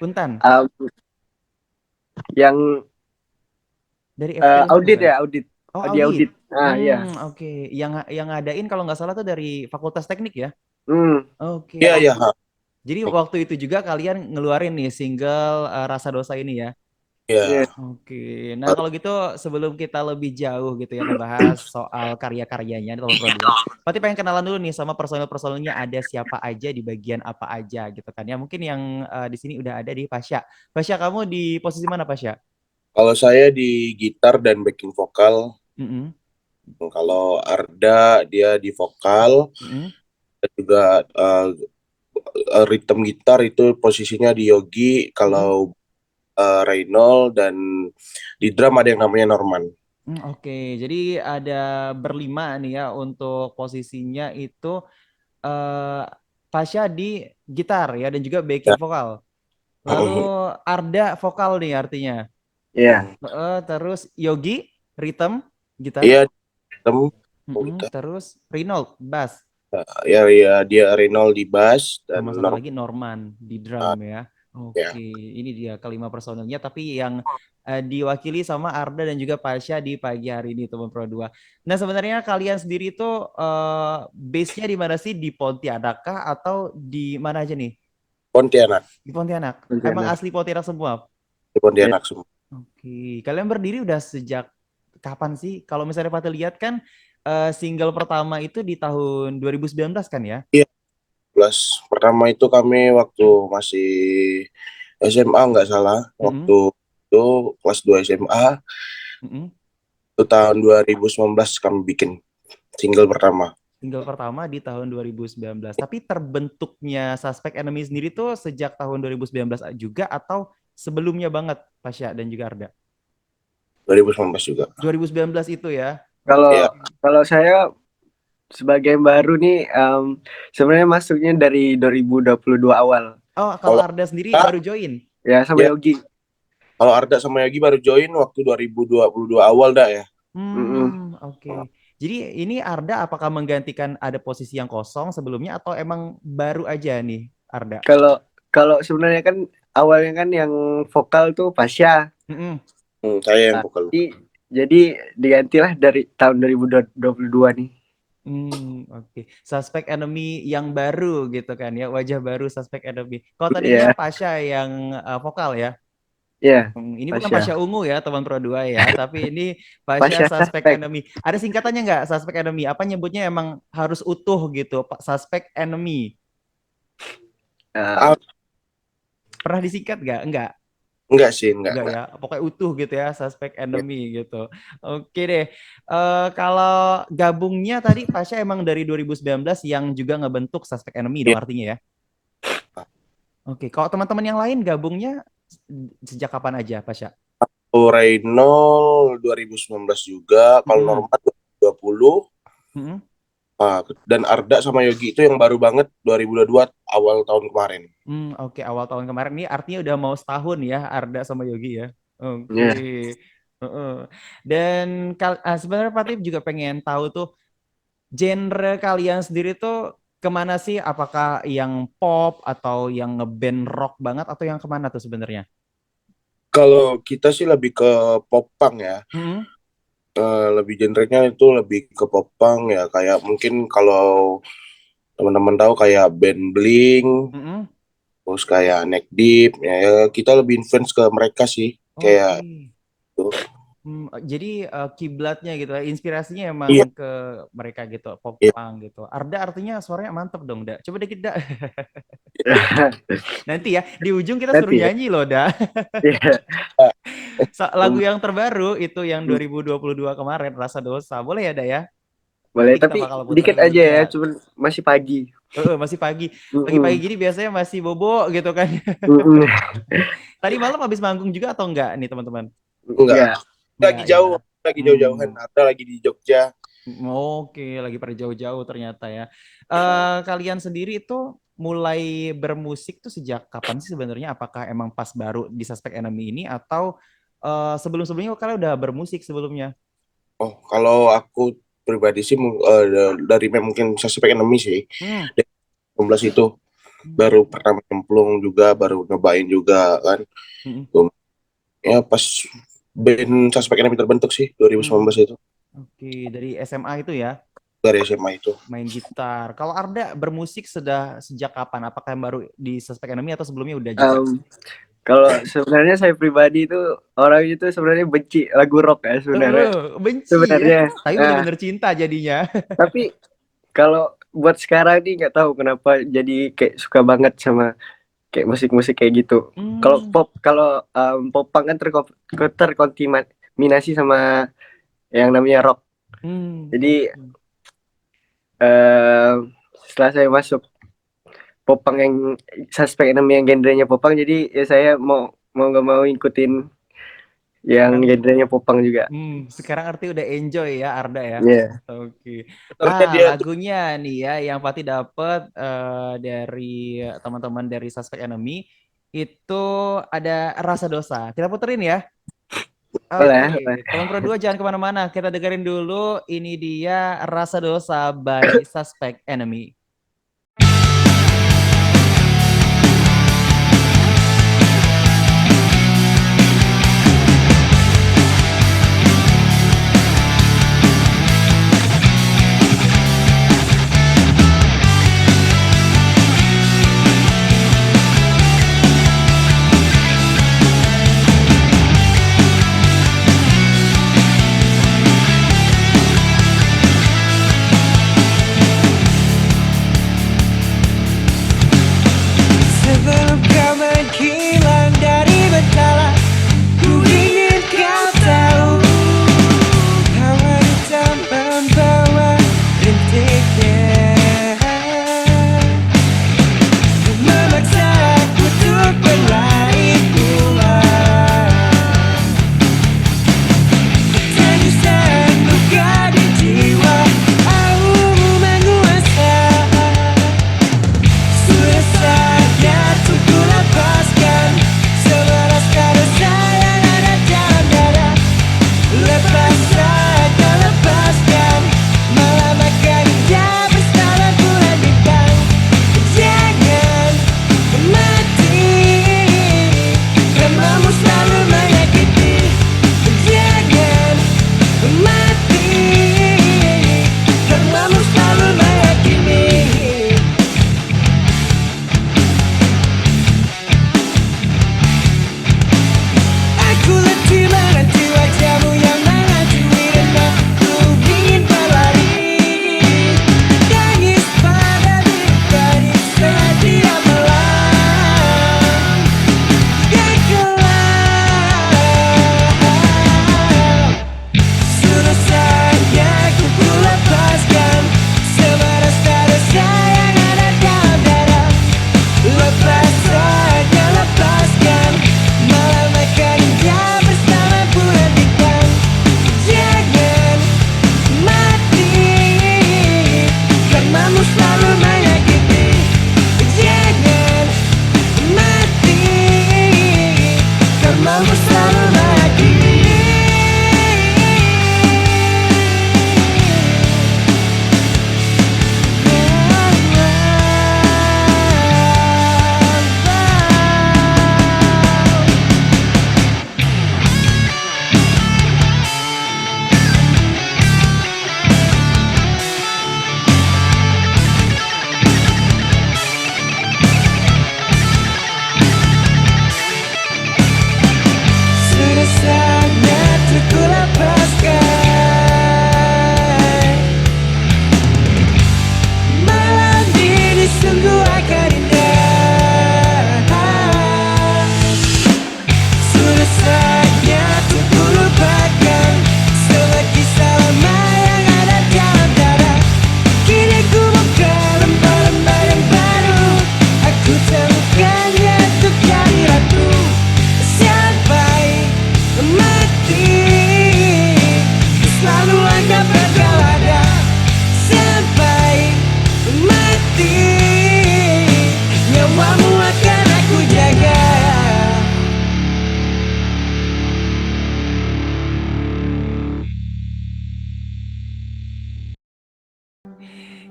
Untan Um, yang dari FPI audit bukan? ya, audit. Oh, Di audit. audit. Ah, ya. Oke. Yang ngadain kalau nggak salah tuh dari Fakultas Teknik ya. Hmm, Oke. Iya, iya. Jadi waktu itu juga kalian ngeluarin nih single Rasa Dosa ini ya. iya. Iya. Oke, nah kalau gitu sebelum kita lebih jauh gitu ya ngebahas soal karya-karyanya di tahun Pro 2, Pati pengen kenalan dulu nih sama personil-personilnya ada siapa aja di bagian apa aja gitu kan ya. Mungkin yang di sini udah ada di Pasha. Pasha kamu di posisi mana Pasha? Kalau saya di gitar dan backing vokal. Mm-mm, Kalau Arda dia di vokal mm-mm, dan juga rhythm gitar itu posisinya di Yogi. mm-mm. Kalau Reynold dan di drum ada yang namanya Norman. Oke, jadi ada berlima nih ya untuk posisinya itu eh Pasha di gitar ya dan juga backing Ya. vokal. Lalu Arda vokal nih artinya. Iya. Terus Yogi, rhythm, gitar. Iya, rhythm. Oh, Mm-mm. gitu. Terus Reynold, bass. Ya, ya, dia Reynold di bass dan Sama satu Norman. lagi Norman di drum ya. Ya. Oke, ini dia kelima personelnya. Tapi yang diwakili sama Arda dan juga Pasha di pagi hari ini teman Pro 2. Nah sebenarnya kalian sendiri itu base-nya di mana sih? Di Pontianak kah atau di mana aja nih? Pontianak. Di Pontianak. Emang Rencana. asli Pontianak semua? Di Ya. Pontianak semua. Oke, kalian berdiri udah sejak kapan sih? Kalau misalnya Fatih lihat kan single pertama itu di tahun 2019 kan ya? Iya, kelas pertama itu kami waktu masih SMA nggak salah. Mm-mm, Waktu itu kelas 2 SMA, mm-mm. itu tahun 2019 kami bikin single pertama. Single pertama di tahun 2019. Tapi terbentuknya Suspect Enemy sendiri tuh sejak tahun 2019 juga atau sebelumnya banget Pasha dan juga Arda? 2019 juga. 2019 itu ya. Kalau Ya. Oke. kalau saya sebagai yang baru nih, sebenarnya masuknya dari 2022 awal. Oh, kalau Kalau Arda sendiri Arda, baru join. Ya, sama ya, Yogi. kalau Arda sama Yogi baru join waktu 2022 awal dah ya. Mm-mm. Oke. Jadi ini Arda apakah menggantikan ada posisi yang kosong sebelumnya atau emang baru aja nih Arda? Kalau kalau sebenarnya kan awalnya kan yang vokal tuh Pasha. Mm-mm. Saya yang Nah, vokal. jadi digantilah dari tahun 2022 nih. Oke. Suspect Enemy yang baru gitu kan ya, wajah baru Suspect Enemy. Kalau tadinya Iya, Pasha yang vokal ya. iya, Ini bukan Pasha Pasha. Ungu ya, teman Pro 2 ya, tapi ini Pasha Pasha Suspect suspek. Enemy. Ada singkatannya nggak Suspect Enemy? Apa nyebutnya emang harus utuh gitu, Pak Suspect Enemy. Eh, Ah, Pernah disingkat nggak? Enggak. enggak sih, enggak, Enggak enggak. ya, pokoknya utuh gitu ya, suspek Ya. enemy gitu. Oke deh. Kalau gabungnya tadi Pasha emang dari 2019 yang juga ngebentuk suspek enemy dong Ya. artinya ya. Oke, kalau teman-teman yang lain gabungnya sejak kapan aja Pasha? Kalau Reynold 2019 juga, kalau Mm-mm. Norman 2020, Mm-mm. dan Arda sama Yogi itu yang baru banget 2022 awal tahun kemarin. Oke, awal tahun kemarin ini artinya udah mau setahun ya Arda sama Yogi ya. Oke. ya. Heeh. Dan sebenarnya Patip juga pengen tahu tuh genre kalian sendiri tuh kemana sih? Apakah yang pop atau yang ngeband rock banget atau yang kemana tuh sebenarnya? Kalau kita sih lebih ke popang ya. Hmm, Lebih genrenya itu lebih ke popang ya. Kayak mungkin kalau teman-teman tahu kayak band Blink, hmm, terus kayak Neck Deep, ya, ya kita lebih influence ke mereka sih. Kayak oke. itu. Jadi kiblatnya gitu, ya, inspirasinya emang Iya, ke mereka gitu, pop iya, punk gitu. Arda artinya suaranya mantep dong, Da. Coba dikit, Da. Nanti ya, di ujung kita suruh Nanti ya. nyanyi loh, Da. Iya. Lagu yang terbaru itu yang 2022 kemarin, Rasa Dosa. Boleh ya, Da ya? Boleh, Nanti kita tapi bakal dikit puterin aja juga. ya, cuman masih pagi. Masih pagi. Pagi-pagi Mm-mm. gini biasanya masih bobo gitu kan. Mm-mm. Tadi malam habis manggung juga atau enggak nih teman-teman? enggak. Enggak. Lagi Enggak ya. jauh, lagi jauh-jauhan. Hmm, Ada lagi di Jogja. oke, lagi pada jauh-jauh ternyata ya. Kalian sendiri itu mulai bermusik tuh sejak kapan sih sebenarnya? Apakah emang pas baru di Suspect Enemy ini atau sebelum-sebelumnya kalian udah bermusik sebelumnya? Oh, kalau aku pribadi sih dari mungkin Suspect Enemy sih. Hmm, Dari 19 itu. baru pernah nyemplung juga, baru nyobain juga kan. Mm-mm. Ya pas band Suspek Enemy terbentuk sih 2019 itu Oke, dari SMA itu ya dari SMA itu. main gitar. Kalau Arda bermusik sudah sejak kapan? Apakah yang baru di Suspect Enemy atau sebelumnya udah juga? Kalau sebenarnya saya pribadi itu orang itu sebenarnya benci lagu rock ya sebenarnya. Benci ya, Sebenarnya. tapi benar-benar cinta jadinya. Tapi kalau buat sekarang nih nggak tahu kenapa jadi kayak suka banget sama kayak musik-musik kayak gitu. Kalau pop punk kan terkontaminasi sama yang namanya rock. Jadi setelah saya masuk popang yang Suspect Enemy yang genrenya popang, jadi ya saya mau nggak mau ikutin yang genrenya popang juga. Sekarang arti udah enjoy ya Arda ya. Iya. Oke. Sebenarnya dia Lagunya nih ya yang Pati dapat dari teman-teman dari Suspect Enemy itu ada Rasa Dosa. Kita puterin ya. Boleh. Oke, teman Pro 2 jangan kemana-mana. Kita dengerin dulu. Ini dia Rasa Dosa by Suspect Enemy.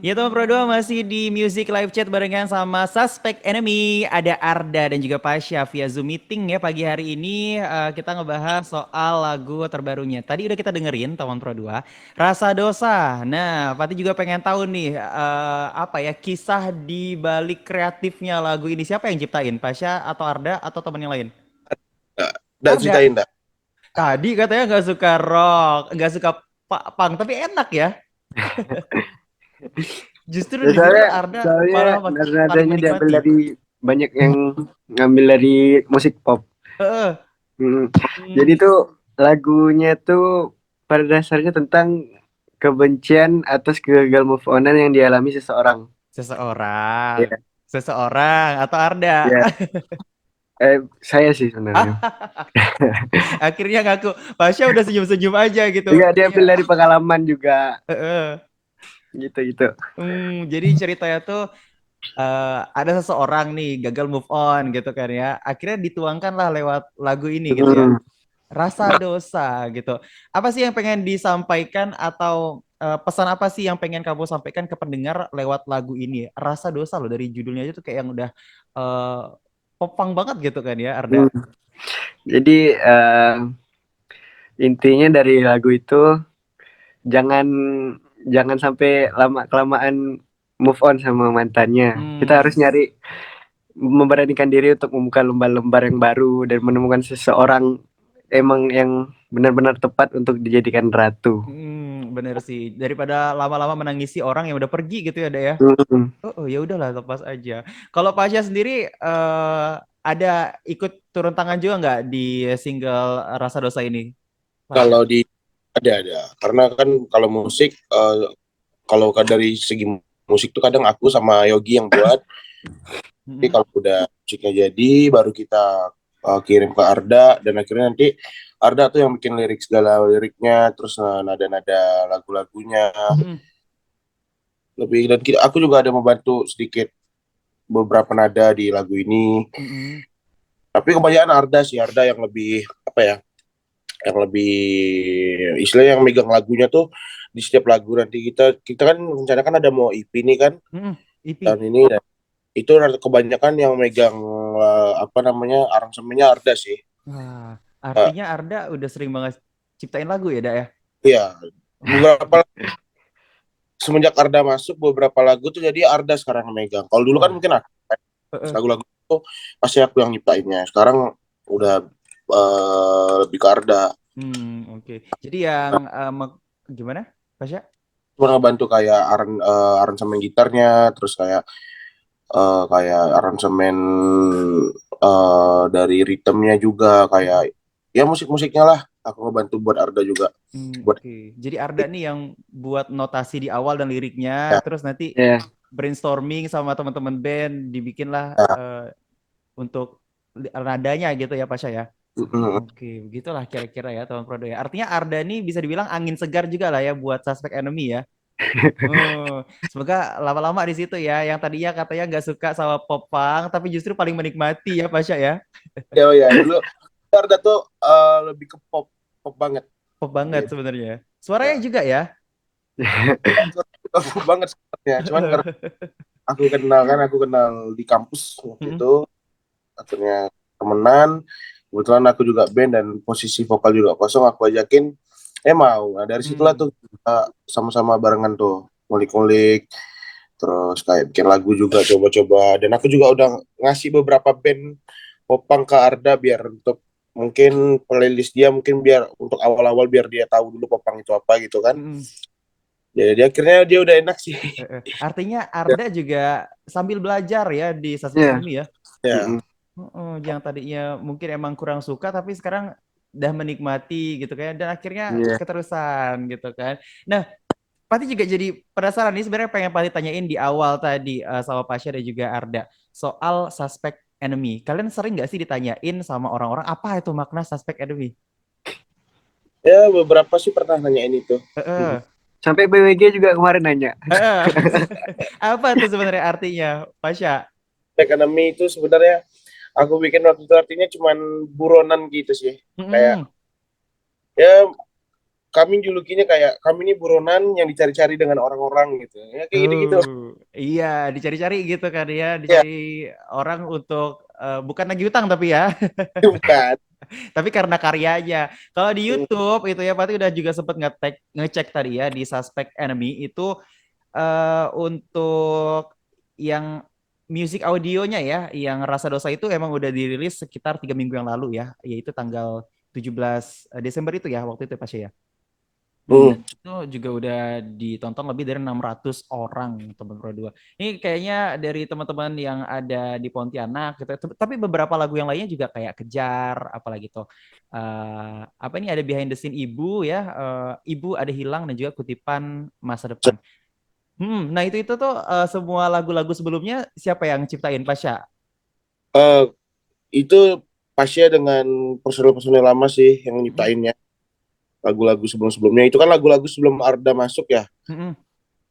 Ya teman Pro 2 masih di Music Live Chat barengan sama Suspect Enemy. Ada Arda dan juga Pasha via Zoom meeting ya pagi hari ini. Kita ngebahas soal lagu terbarunya. Tadi udah kita dengerin teman Pro 2, Rasa Dosa. Nah, Fatih juga pengen tahu nih apa ya kisah di balik kreatifnya lagu ini. Siapa yang ciptain? Pasha atau Arda atau teman yang lain? Nggak Arda. ceritain dah. Tadi katanya nggak suka rock, nggak suka punk, tapi enak ya. Justru Ya, di situ Arda soalnya malah paling nada-nadanya diambil menikmati. dari banyak yang ngambil dari musik pop. Heeh. Hmm. Hmm, Jadi tuh lagunya tuh pada dasarnya tentang kebencian atas kegagalan move onan yang dialami seseorang. seseorang, Iya, seseorang atau Arda. iya. Saya sih sebenarnya. Akhirnya ngaku, Pasha udah senyum-senyum aja gitu. Enggak, diambil Iya. dari pengalaman juga Heeh. gitu-gitu. Jadi ceritanya tuh ada seseorang nih gagal move on gitu kan ya. Akhirnya dituangkan lah lewat lagu ini gitu ya. Hmm. Rasa dosa gitu. Apa sih yang pengen disampaikan atau pesan apa sih yang pengen kamu sampaikan ke pendengar lewat lagu ini? Rasa dosa loh dari judulnya aja tuh kayak yang udah uh, popang banget gitu kan ya, Arda. Hmm. Jadi intinya dari lagu itu jangan jangan sampai lama kelamaan move on sama mantannya. Kita harus Hmm, nyari memberanikan diri untuk membuka lembar-lembar yang baru dan menemukan seseorang emang yang benar-benar tepat untuk dijadikan ratu. bener sih. Daripada lama-lama menangisi orang yang udah pergi gitu ya, Ada ya. Hmm. Oh, ya udahlah lepas aja. Kalau Pasha sendiri ada ikut turun tangan juga nggak di single Rasa Dosa ini, Pasha? Kalau di ada karena kan kalau musik kalau dari segi musik tuh kadang aku sama Yogi yang buat. Tapi Mm-mm. kalau udah musiknya jadi baru kita kirim ke Arda dan akhirnya nanti Arda tuh yang bikin lirik segala liriknya terus nada-nada lagu-lagunya Mm-mm. lebih dan aku juga ada membantu sedikit beberapa nada di lagu ini Mm-mm. tapi kebanyakan Arda sih Arda yang lebih apa ya yang lebih istilahnya yang megang lagunya tuh di setiap lagu nanti kita kita kan rencana kan ada mau EP nih kan Mm-mm. tahun EP. ini dan itu kebanyakan yang megang apa namanya aransemennya Arda sih. Wah, Eh, artinya Arda udah sering banget ciptain lagu ya, Dak ya? Iya, Wah. beberapa semenjak Arda masuk beberapa lagu tuh jadi Arda sekarang yang megang. Kalau dulu kan Wah. mungkin aku Heeh. lagu-lagu itu pasti aku yang nyiptainnya. Sekarang udah lebih ke Arda. Oke. Jadi yang gimana, Pasha? Cuma ngebantu kayak aransemen gitarnya, terus kayak aransemen dari ritmenya juga Mm-mm. kayak ya musik-musiknya lah. Aku ngebantu buat Arda juga. Buat Oke. Jadi Arda nih yang buat notasi di awal dan liriknya, ya, terus nanti Ya, brainstorming sama teman-teman band, dibikinlah ya. untuk nadanya gitu ya, Pasha ya? Mm, Oke, begitulah kira-kira ya teman Prodo ya. Artinya Arda nih bisa dibilang angin segar juga lah ya buat Suspect Enemy ya. Semoga lama-lama di situ ya. Yang tadinya katanya nggak suka sama popang, tapi justru paling menikmati ya, Pasha ya. ya, oh ya dulu Arda tuh lebih ke pop pop banget. Pop banget Gitu. sebenarnya. Suaranya Ya. juga ya. Aku banget sebenarnya. Cuman karena aku kenal di kampus waktu Mm-mm. itu, akhirnya temenan. Kebetulan aku juga band dan posisi vokal juga kosong. Aku ajakin, mau. Nah dari situlah Hmm. tuh kita sama-sama barengan tuh ngulik-ngulik. Terus kayak bikin lagu juga coba-coba. Dan aku juga udah ngasih beberapa band popang ke Arda biar untuk mungkin playlist dia mungkin biar untuk awal-awal biar dia tahu dulu popang itu apa gitu kan. Mm-mm. Jadi akhirnya dia udah enak sih. Artinya Arda juga sambil belajar ya di Suspect ya. Enemy ya. Ya. Mm-mm. Yang tadinya mungkin emang kurang suka tapi sekarang udah menikmati gitu kan dan akhirnya Iya. keterusan gitu kan. Nah, Pati juga jadi penasaran nih sebenarnya pengen Pati tanyain di awal tadi sama Pasha dan juga Arda soal suspect enemy. Kalian sering nggak sih ditanyain sama orang-orang apa itu makna suspect enemy? Ya beberapa sih pernah nanyain itu. Mm-mm. Heeh. Sampai BWG juga kemarin nanya. Heeh. Apa tuh sebenarnya artinya, Pasha? Economy itu sebenarnya aku bikin waktu itu artinya cuman buronan gitu sih. Kayak Mm-mm. ya kami julukinya kayak kami ini buronan yang dicari-cari dengan orang-orang gitu. Ya kayak gitu-gitu. Iya, dicari-cari gitu kan ya, Ya, dicari orang untuk bukan lagi utang tapi ya, bukan. tapi karena karyanya. Kalau di YouTube itu ya, Pati udah juga sempet ngecek tadi ya di Suspect Enemy itu untuk yang music audionya ya, yang Rasa Dosa itu emang udah dirilis sekitar 3 minggu yang lalu ya, yaitu tanggal 17 Desember itu ya waktu itu Pasha ya. Dan Hmm. itu juga udah ditonton lebih dari 600 orang teman Pro 2. Ini kayaknya dari teman-teman yang ada di Pontianak gitu. Tapi beberapa lagu yang lainnya juga kayak Kejar, apalagi tuh. Apa ini ada behind the scene Ibu ya. Ibu ada hilang dan juga kutipan masa depan. Nah itu tuh semua lagu-lagu sebelumnya siapa yang ciptain Pasha? Eh, itu Pasya dengan personel-personel lama sih yang Hmm, nyiptainnya. Lagu-lagu sebelum-sebelumnya itu kan lagu-lagu sebelum Arda masuk ya. hmm,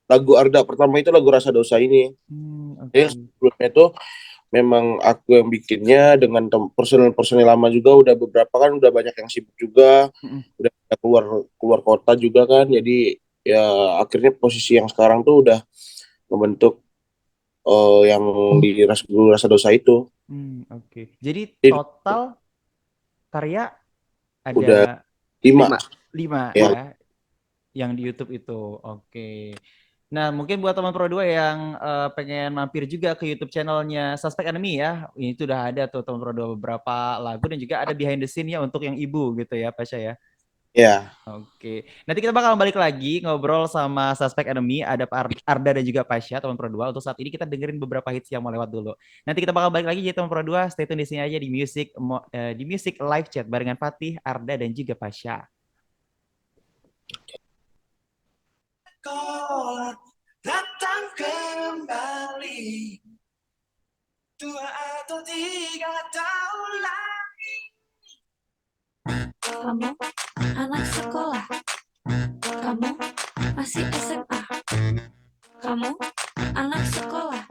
Lagu Arda pertama itu lagu Rasa Dosa ini. Jadi oke. sebelumnya itu memang aku yang bikinnya dengan personel-personel lama juga, udah beberapa kan udah banyak yang sibuk juga, Hmm, udah keluar keluar kota juga kan. Jadi ya akhirnya posisi yang sekarang tuh udah membentuk yang di Rasa Dosa itu. oke. Jadi Jadi total karya udah ada 5 5. 5 ya. ya yang di YouTube itu. Oke. Nah, mungkin buat teman Pro 2 yang pengen mampir juga ke YouTube channelnya Suspect Enemy ya. Ini tuh udah ada tuh teman Pro 2 beberapa lagu dan juga ada behind the scene ya untuk yang ibu gitu ya, Pasha ya. Ya, Oke. Nanti kita bakal balik lagi ngobrol sama Suspect Enemy, ada Arda dan juga Pasha, teman Pro 2. Untuk saat ini kita dengerin beberapa hits yang mau lewat dulu. Nanti kita bakal balik lagi jadi teman Pro 2. Stay tune di sini aja di Music Live Chat barengan Fatih, Arda dan juga Pasha. Sekolah datang kembali 2 atau 3 tahun lagi. Kamu anak sekolah, kamu masih SMA, kamu anak sekolah.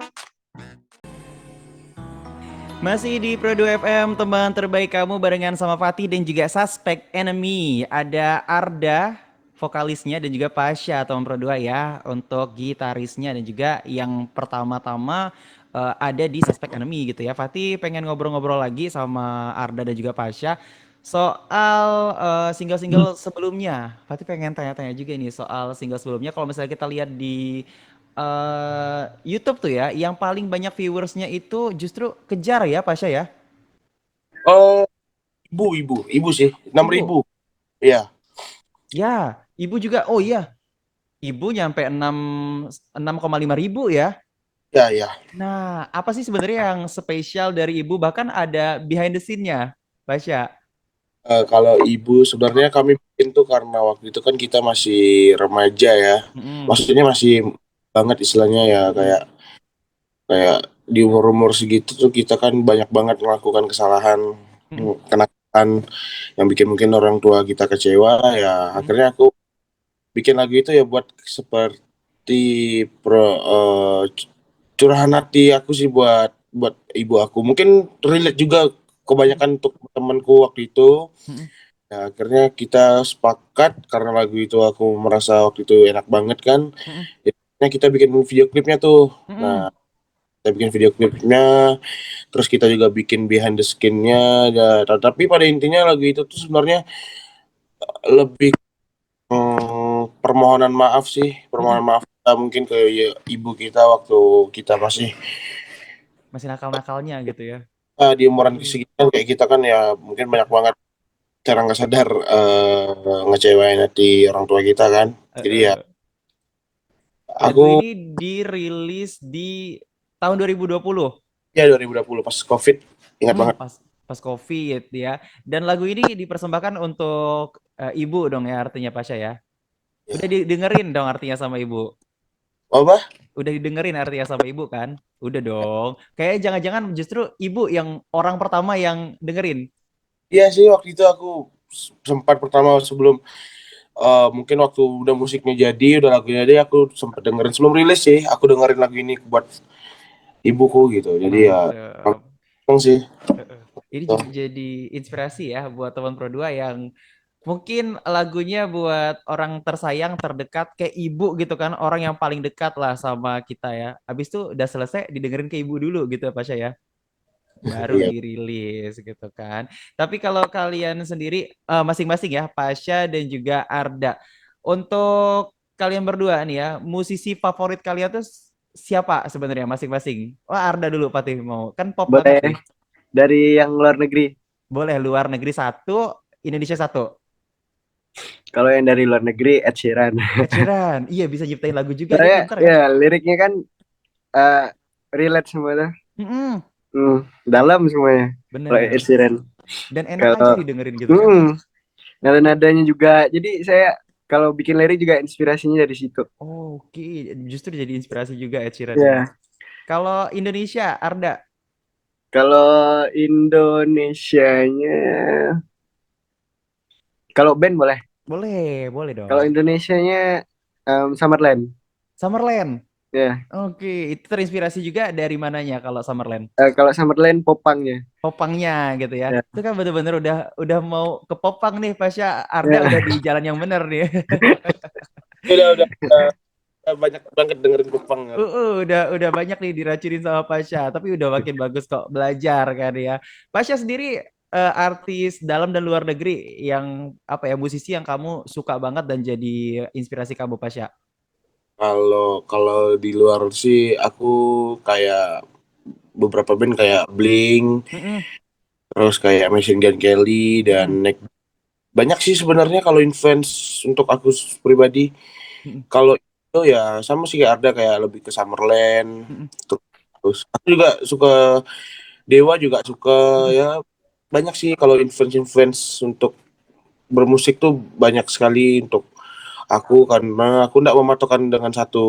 Masih di Pro 2 FM, teman terbaik kamu barengan sama Fatih dan juga Suspect Enemy. Ada Arda, vokalisnya dan juga Pasha, teman Pro 2 ya, untuk gitarisnya dan juga yang pertama-tama ada di Suspect Enemy gitu ya. Fatih pengen ngobrol-ngobrol lagi sama Arda dan juga Pasha soal single-single sebelumnya. Fatih pengen tanya-tanya juga nih soal single sebelumnya. Kalau misalnya kita lihat di YouTube tuh ya, yang paling banyak viewersnya itu justru Kejar ya, Pasha ya. oh ibu sih, 6.000. Ibu, Ya, ya, Ibu juga. Oh iya, Ibu nyampe 6,5 ribu ya. ya, ya. Nah, apa sih sebenarnya yang spesial dari Ibu? Bahkan ada behind the scene-nya, Pasha. Kalau ibu sebenarnya kami bikin tuh karena waktu itu kan kita masih remaja ya. Mm-mm, Maksudnya masih banget istilahnya ya, mm-mm, kayak kayak di umur-umur segitu tuh kita kan banyak banget melakukan kesalahan, mm-mm, kenakalan yang bikin mungkin orang tua kita kecewa ya. mm-mm, Akhirnya aku bikin lagu itu ya buat seperti curahan hati aku sih buat buat ibu aku. Mungkin relate juga kebanyakan untuk temanku waktu itu. mm-mm, Ya, akhirnya kita sepakat karena lagu itu aku merasa waktu itu enak banget kan. mm-mm, Akhirnya kita bikin video klipnya tuh. Nah, mm-mm. kita bikin video klipnya, terus kita juga bikin behind the skin-nya. Ya, tapi pada intinya lagu itu tuh sebenarnya lebih permohonan maaf sih, Mm-mm. permohonan maaf kita mungkin ke ibu kita waktu kita masih Masih nakal-nakalnya gitu ya. di umuran segitu kayak kita kan ya mungkin banyak banget cara nggak sadar ngecewain hati orang tua kita kan. Jadi ya Eh, Lagu aku ini dirilis di tahun 2020. ya 2020 pas COVID ingat banget. Pas pas COVID ya. Dan lagu ini dipersembahkan untuk ibu dong ya artinya Pasha ya. Ya. Udah didengerin dong artinya sama ibu. Apa? Udah didengerin artinya sama ibu kan? Udah dong. Kayak jangan-jangan justru ibu yang orang pertama yang dengerin. Iya sih waktu itu aku sempat pertama sebelum mungkin waktu udah musiknya jadi, udah lagunya jadi aku sempat dengerin sebelum rilis sih. Aku dengerin lagu ini buat ibuku gitu. Jadi ya Mantep. langsung sih. Ini juga jadi inspirasi ya buat teman Pro 2 yang Mungkin lagunya buat orang tersayang, terdekat, kayak ibu gitu kan, orang yang paling dekat lah sama kita ya. Habis itu udah selesai didengerin ke ibu dulu gitu Pasha ya. Baru Iya. dirilis gitu kan. Tapi kalau kalian sendiri masing-masing ya, Pasha dan juga Arda. Untuk kalian berdua nih ya, musisi favorit kalian tuh siapa sebenarnya masing-masing? Wah, Arda dulu Patih mau. Kan pop banget nih. Boleh dari yang luar negeri. Boleh luar negeri satu, Indonesia satu. Kalau yang dari luar negeri Ed Sheeran. Ed Sheeran. Iya bisa nyiptain lagu juga dia Saya pinter ya. ya liriknya kan eh, relate semuanya. Mm-mm, Dalam semuanya. Kalau Ed bener. Sheeran. Dan enak aja Kalau didengerin gitu kan. nada-nadanya juga. Jadi saya kalau bikin lirik juga inspirasinya dari situ. Oke, justru jadi inspirasi juga Ed Sheeran ya. Ya. Kalau Indonesia, Arda. Kalau Indonesianya, kalau band boleh. Boleh, boleh dong. Kalau Indonesianya Summerland. Summerland. Ya. Oke, itu terinspirasi juga dari mananya kalau Summerland? Kalau Summerland popangnya. Popangnya gitu ya. Ya. Itu kan bener-bener udah mau ke popang nih, Pasha. Arda Ya. udah di jalan yang bener nih. Udah banyak banget dengerin Kupang. Udah banyak nih diracunin sama Pasha, tapi udah makin bagus kok belajar kan ya. Pasha sendiri artis dalam dan luar negeri yang apa ya musisi yang kamu suka banget dan jadi inspirasi kamu Pasha. Kalau kalau di luar sih aku kayak beberapa band kayak Blink, Mm-mm, terus kayak Machine Gun Kelly dan mm-mm, banyak sih sebenarnya kalau influence untuk aku pribadi. mm-mm, Kalau itu ya sama sih kayak Arda kayak lebih ke Summerland. mm-mm, Terus aku juga suka Dewa juga suka mm-mm, ya banyak sih kalau influence untuk bermusik tuh banyak sekali untuk aku karena aku tidak mematokkan dengan satu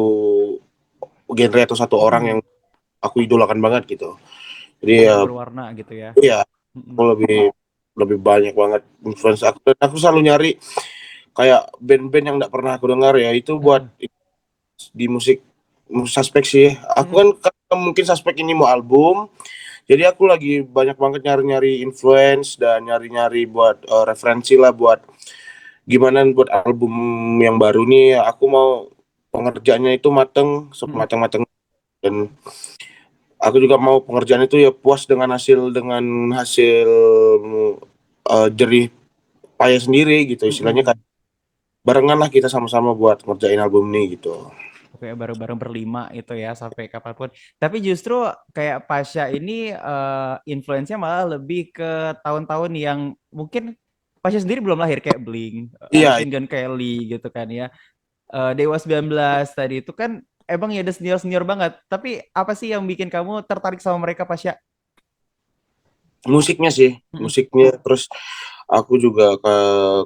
genre atau satu orang mm-mm. yang aku idolakan banget gitu. Jadi ya, Bener berwarna gitu ya. ya aku Mm-mm, lebih lebih banyak banget influence aku dan aku selalu nyari kayak band-band yang tidak pernah aku dengar ya itu buat mm-mm, di musik Suspek sih. Aku mm-mm, kan mungkin Suspek ini mau album, jadi aku lagi banyak banget nyari-nyari influence dan nyari-nyari buat referensi lah buat gimana buat album yang baru nih. Aku mau pengerjaannya itu mateng, mm-mm. sematang-matang dan aku juga mau pengerjaan itu ya puas dengan hasil jerih payah sendiri gitu istilahnya kan Mm-mm. barengan lah kita sama-sama buat ngerjain album ini gitu. Oke, bareng-bareng berlima itu ya sampai kapanpun. Tapi justru kayak Pasha ini influence-nya malah lebih ke tahun-tahun yang mungkin Pasha sendiri belum lahir kayak Blink, Iya, Machine Gun Kelly gitu kan ya. Dewa 19 tadi itu kan emang ya ada senior-senior banget. Tapi apa sih yang bikin kamu tertarik sama mereka Pasha? musiknya sih, Mm-mm, musiknya terus aku juga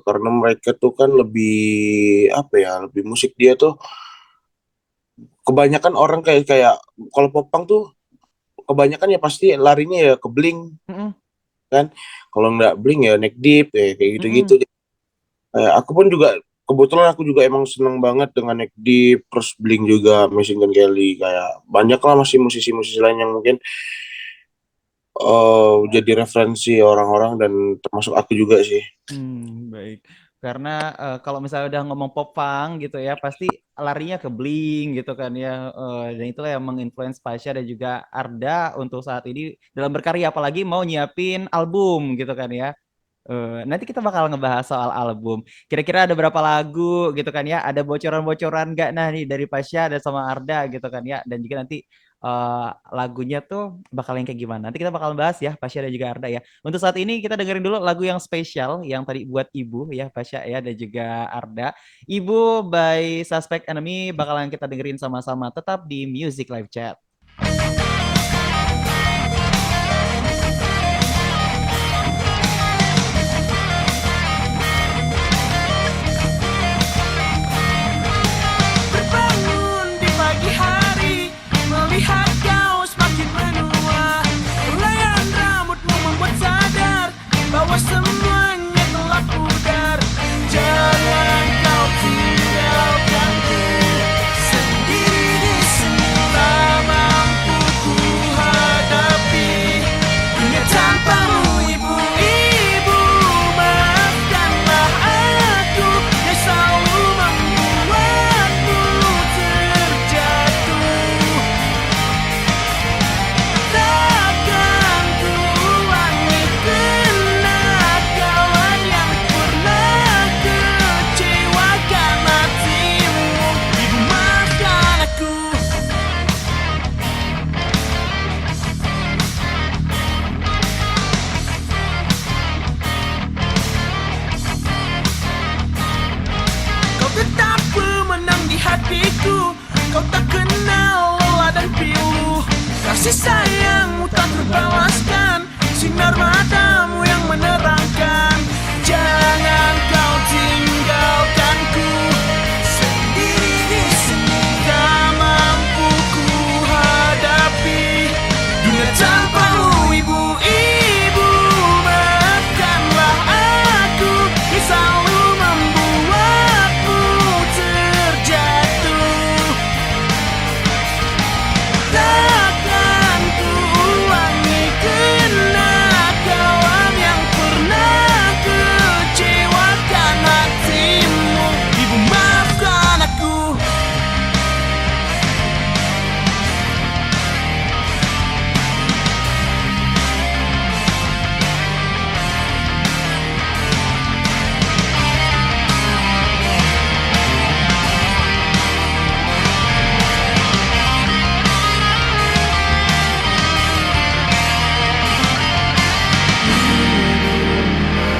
karena mereka tuh kan lebih apa ya, lebih musik dia tuh kebanyakan orang kayak kayak kalau popang tuh kebanyakan ya pasti larinya ya ke Blink mm-mm, kan. Kalau nggak Blink ya Neck Deep ya kayak gitu-gitu. mm-mm, Aku pun juga kebetulan aku juga emang seneng banget dengan Neck Deep terus Blink juga Machine Gun Kelly kayak banyak lah masih musisi-musisi lain yang mungkin jadi referensi orang-orang dan termasuk aku juga sih. baik. Karena kalau misalnya udah ngomong popang gitu ya, pasti larinya ke Blink gitu kan ya. Dan itulah yang menginfluence Pasha dan juga Arda untuk saat ini dalam berkarya, apalagi mau nyiapin album gitu kan ya. Nanti kita bakal ngebahas soal album. Kira-kira ada berapa lagu gitu kan ya? Ada bocoran-bocoran nggak nah nih dari Pasha dan sama Arda gitu kan ya? Dan juga nanti lagunya tuh bakal yang kayak gimana? Nanti kita bakal bahas ya Pasha dan juga Arda ya. Untuk saat ini kita dengerin dulu lagu yang spesial yang tadi buat Ibu ya Pasha ya dan juga Arda. Ibu by Suspect Enemy bakalan kita dengerin sama-sama tetap di Music Live Chat. Terbangun di pagi hari, melihat kau semakin menua. Ulayan rambutmu membuat sadar bahwa semuanya telah pudar. Jangan kau tinggalkanku sendiri di sini, tak mampu ku Kasih sayangmu tak terbalaskan, sinar matamu yang menerangkan. Jangan kau tinggalkanku sendiri di sini. Tak mampu ku hadapi dunia tanpamu, ibu-ibu. Maafkanlah aku yang selalu membuatmu terjatuh. Takkan ku ulangi kenakalan yang pernah kecewakan hatimu. Ibu, maafkan aku.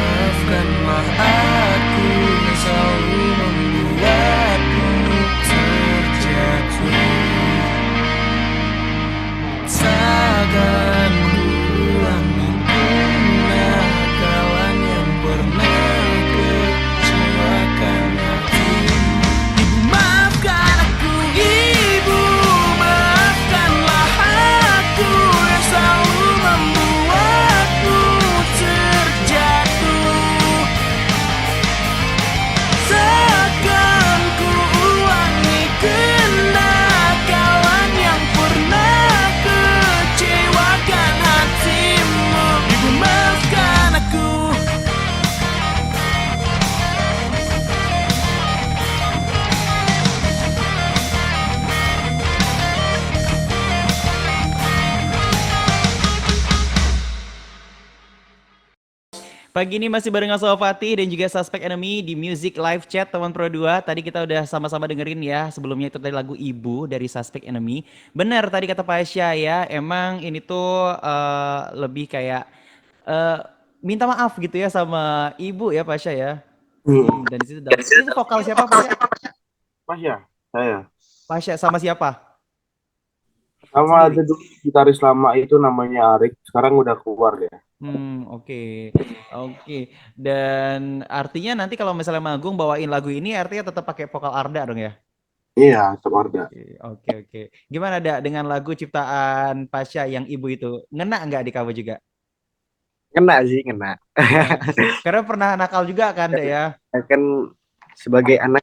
Maafkanlah aku yang selalu membuatmu terjatuh. Takkan ku ulangi kenakalan yang pernah kecewakan hatimu. Ibu, maafkan aku, ibu. Maafkanlah aku yang selalu membuatmu terjatuh. Takkan ku ulangi kenakalan yang pernah kecewakan hatimu. Ibu, maafkan aku. Pagi ini masih bareng Asal Fatih dan juga Suspect Enemy di Music Live Chat teman Pro 2. Tadi kita udah sama-sama dengerin ya. Sebelumnya itu tadi lagu Ibu dari Suspect Enemy. Benar tadi kata Pasha ya. Emang ini tuh lebih kayak eh, minta maaf gitu ya sama ibu ya Pasha ya. Dan di situ vokal siapa Pasha? Mas ya, saya. Pasha sama siapa? Sama Sendiri? ada dulu gitaris lama itu namanya Arik, sekarang udah keluar ya. Oke. Oke. Dan artinya nanti kalau misalnya manggung bawain lagu ini artinya tetap pakai vokal Arda dong ya? Iya, tetap ada. Oke. Gimana Dak dengan lagu ciptaan Pasha yang Ibu itu? Ngena nggak di kamu juga? Kena sih, kena. Karena pernah nakal juga kan Dak ya? Kan sebagai anak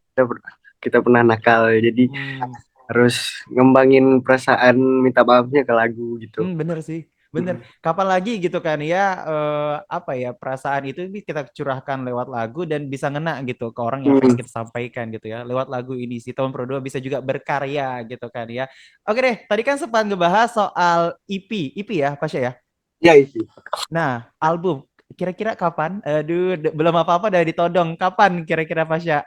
kita pernah nakal, jadi harus ngembangin perasaan minta maafnya ke lagu gitu. Bener sih. Bener. Kapan lagi gitu kan ya apa ya perasaan itu kita curahkan lewat lagu dan bisa ngena gitu ke orang yang pengen kita sampaikan gitu ya. Lewat lagu ini si Tahun Pro 2 bisa juga berkarya gitu kan ya. Oke deh, tadi kan sempat ngebahas soal EP ya Pasha ya. Ya itu. Nah, album kira-kira kapan? Aduh, belum apa-apa udah ditodong. Kapan kira-kira Pasha?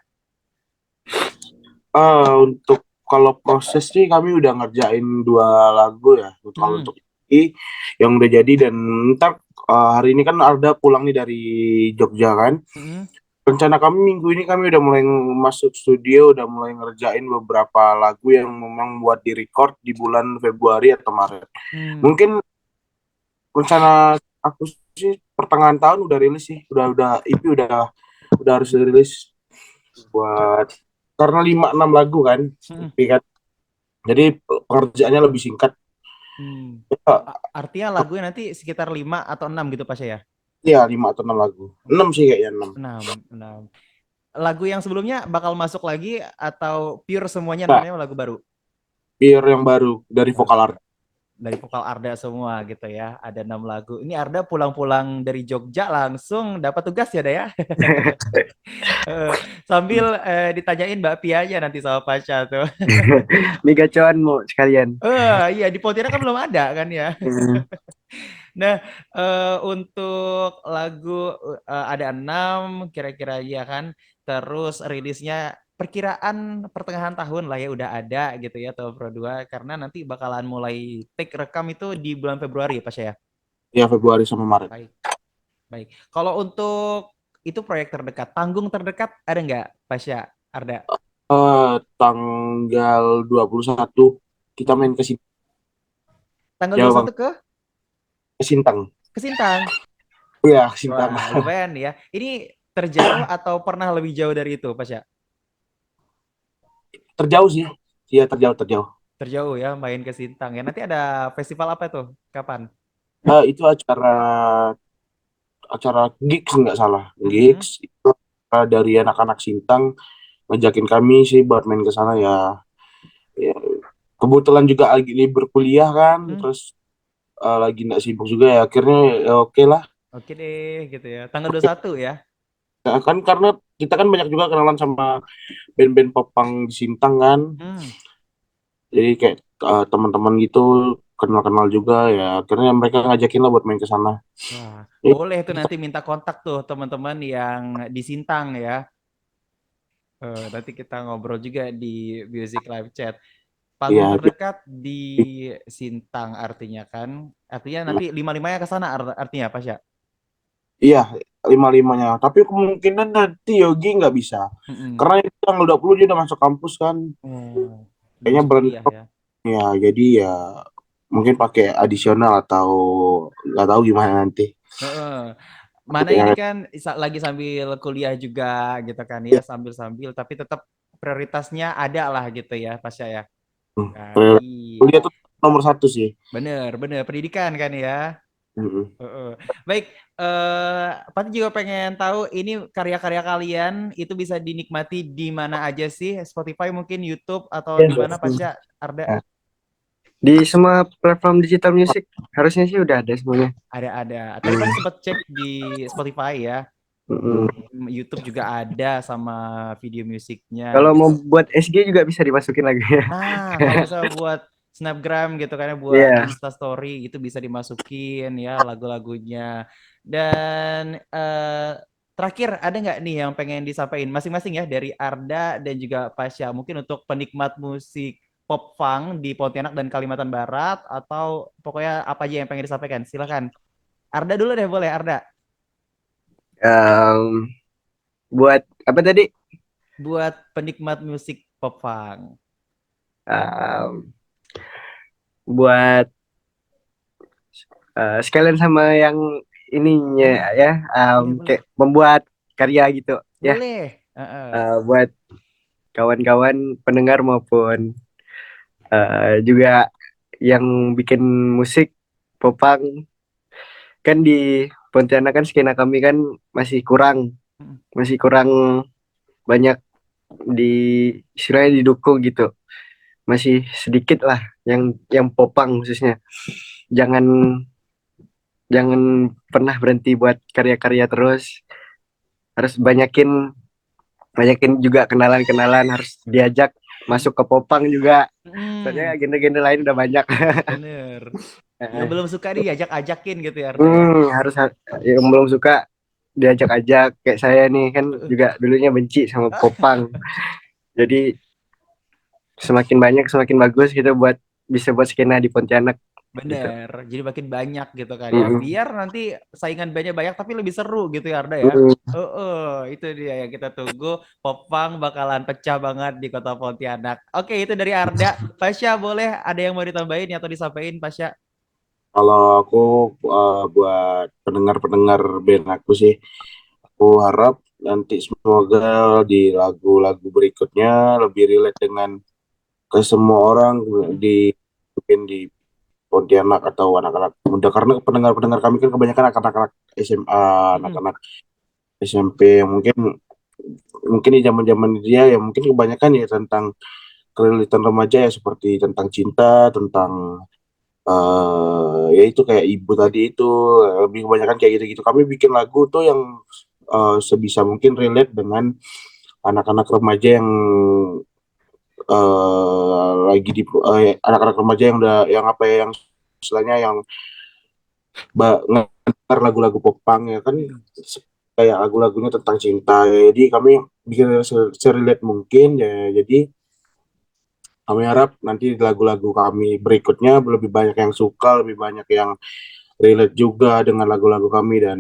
Untuk kalau proses sih kami udah ngerjain 2 lagu ya. Kalau untuk ini yang udah jadi dan ntar hari ini kan Arda pulang nih dari Jogja kan. Rencana kami minggu ini kami udah mulai masuk studio, udah mulai ngerjain beberapa lagu yang memang buat di record di bulan Februari atau Maret. Mungkin rencana aku sih pertengahan tahun udah rilis sih, udah EP udah harus rilis buat karena 5-6 lagu kan, EP kan. Jadi pengerjaannya lebih singkat. Artinya lagunya nanti sekitar 5 atau 6 gitu Pasha ya? Iya, 5 atau 6 lagu. 6 sih kayaknya 6. Lagu yang sebelumnya bakal masuk lagi atau pure semuanya namanya lagu baru? Pure yang baru dari vokal Arda. Dari vokal Arda semua gitu ya. Ada 6 lagu. Ini Arda pulang-pulang dari Jogja langsung dapat tugas ya, Dah ya. Sambil ditanyain Mbak Pia aja nanti sama Pasha tuh. Mie gacoan mau sekalian. Iya di Pontianak kan belum ada kan ya. Nah, untuk lagu ada 6 kira-kira ya kan. Terus rilisnya perkiraan pertengahan tahun lah ya udah ada gitu ya Tahun Pro 2 karena nanti bakalan mulai take rekam itu di bulan Februari ya Pasha ya? Iya, Februari sama Maret. Baik. Kalau untuk itu proyek terdekat, panggung terdekat ada nggak Pasha, Arda? Tanggal 21 kita main ke sini. Tanggal Jawa 21 Bang. ke Sintang. Sintang. Iya, Sintang. Wah, lumayan ya. Ini terjauh atau pernah lebih jauh dari itu, Pasya? Terjauh sih. Iya, terjauh. Terjauh ya, main ke Sintang ya. Nanti ada festival apa tuh? Kapan? Itu acara gigs nggak salah. Mm-mm. Gigs itu dari anak-anak Sintang ngajakin kami sih buat main ke sana ya. Ya, kebetulan juga lagi libur kuliah kan, Hmm, terus lagi nggak sibuk juga ya. Akhirnya ya oke lah. oke deh, gitu ya. Tanggal 21 ya. Ya, kan karena kita kan banyak juga kenalan sama band-band popang di Sintang kan. Hmm. Jadi kayak teman-teman gitu kenal-kenal juga ya. Akhirnya mereka ngajakin lah buat main ke sana. Wah, Eh, boleh tuh nanti minta kontak tuh teman-teman yang di Sintang ya. Nanti kita ngobrol juga di Music Live Chat. Panggung Iya, terdekat di Sintang artinya kan. Artinya nanti lima-limanya ke sana artinya apa sih? iya, lima-limanya. Tapi kemungkinan nanti Yogi nggak bisa. Mm-mm. Karena itu tanggal 20 dia udah masuk kampus kan. Oh, udah Kayaknya masuk kuliah berentok ya. ya. Jadi ya mungkin pakai adisional atau nggak tahu gimana nanti. Heeh. Mana ini Ya, kan lagi sambil kuliah juga gitu kan ya, sambil-sambil tapi tetap prioritasnya ada lah gitu ya, Pasya ya. Berarti kuliah tuh nomor satu sih. bener pendidikan kan ya. Mm-mm. Heeh. Baik, Pati juga pengen tahu ini karya-karya kalian itu bisa dinikmati di mana aja sih? Spotify mungkin, YouTube atau di mana, Pasya? Arda? Nah, di semua platform digital music harusnya sih udah ada semuanya. Ada. Tadi Pasya sempat cek di Spotify ya. Mm-mm. YouTube juga ada sama video musiknya. Kalau mau buat SG juga bisa dimasukin lagi ya. Nah, kalau misalnya buat Snapgram gitu kan ya, buat Iya. Insta Story itu bisa dimasukin ya lagu-lagunya. Dan terakhir ada nggak nih yang pengen disampaikan masing-masing ya dari Arda dan juga Pasya mungkin untuk penikmat musik pop funk di Pontianak dan Kalimantan Barat atau pokoknya apa aja yang pengen disampaikan. Silakan. Arda dulu deh boleh Arda. Em, buat apa tadi? Buat penikmat musik pop funk. Em, buat sekalian sama yang ininya ya, Boleh. kayak membuat karya gitu ya. Boleh. Heeh. Buat kawan-kawan pendengar maupun juga yang bikin musik popang, kan di Pontianak kan skena kami kan Mm. masih kurang banyak di istilahnya didukung gitu, masih sedikit lah yang popang khususnya. Jangan jangan pernah berhenti buat karya-karya terus, harus banyakin banyakin juga kenalan-kenalan, harus diajak masuk ke popang juga, soalnya Mm. genre-genre lain udah banyak. Bener. Yang belum suka diajak-ajakin gitu ya Arda ya. Harus yang belum suka diajak-ajak, kayak saya nih kan juga dulunya benci sama popang, jadi semakin banyak semakin bagus gitu buat bisa buat skena di Pontianak gitu. Bener. Jadi makin banyak gitu kan ya. Mm-mm. Biar nanti saingan bandnya banyak tapi lebih seru gitu ya Arda ya. Mm-mm. Itu dia yang kita tunggu. Popang bakalan pecah banget di kota Pontianak. Oke, itu dari Arda. Pasya boleh ada yang mau ditambahin atau disampaikan Pasya? Kalau aku buat pendengar-pendengar band aku sih, aku harap nanti semoga di lagu-lagu berikutnya lebih relate dengan ke semua orang Mm, di mungkin di Pontianak atau anak-anak muda, karena pendengar-pendengar kami kan kebanyakan anak-anak SMA, mm, anak-anak SMP yang mungkin mungkin di zaman-zaman dia ya mungkin kebanyakan ya tentang kelilitan remaja ya, seperti tentang cinta, tentang ya itu kayak ibu tadi itu, lebih kebanyakan kayak gitu-gitu. Kami bikin lagu tuh yang sebisa mungkin relate dengan anak-anak remaja yang lagi di anak-anak remaja yang udah yang apa ya, yang istilahnya yang ngedengar lagu-lagu popang ya kan, mm. kayak lagu-lagunya tentang cinta ya. Jadi kami bikin serelate mungkin ya. Jadi kami harap nanti lagu-lagu kami berikutnya lebih banyak yang suka, lebih banyak yang relate juga dengan lagu-lagu kami, dan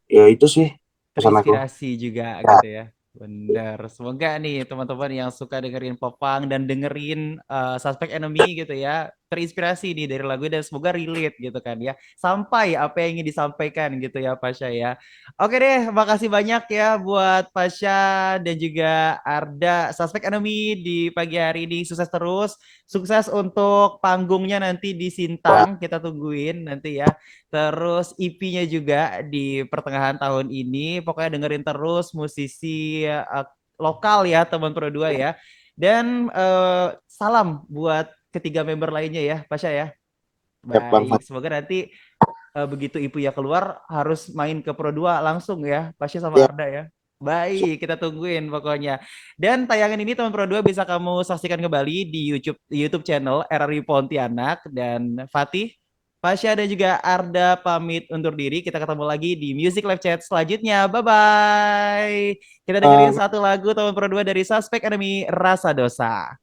ya itu sih pesan aku. Terinspirasi juga Ya, gitu ya. Bener. Semoga nih teman-teman yang suka dengerin popang dan dengerin Suspect Enemy gitu ya terinspirasi nih dari lagu dan semoga relate gitu kan ya. Sampai apa yang ingin disampaikan gitu ya Pasha ya. Oke deh, makasih banyak ya buat Pasha dan juga Arda Suspek Enemy di pagi hari ini. Sukses terus. Sukses untuk panggungnya nanti di Sintang. Kita tungguin nanti ya. Terus EP-nya juga di pertengahan tahun ini. Pokoknya dengerin terus musisi lokal ya teman Pro 2 ya. Dan salam buat ketiga member lainnya ya, Pasha ya. Ya, Bang Baik, semoga nanti begitu Ibu ya keluar harus main ke Pro 2 langsung ya, Pasha sama Ya. Arda ya. Baik, kita tungguin pokoknya. Dan tayangan ini teman Pro 2 bisa kamu saksikan kembali di YouTube channel RRI Pontianak dan Fatih, Pasha dan juga Arda pamit undur diri. Kita ketemu lagi di Music Live Chat selanjutnya. Bye bye. Kita dengerin satu lagu teman Pro 2 dari Suspek Enemy Rasa Dosa.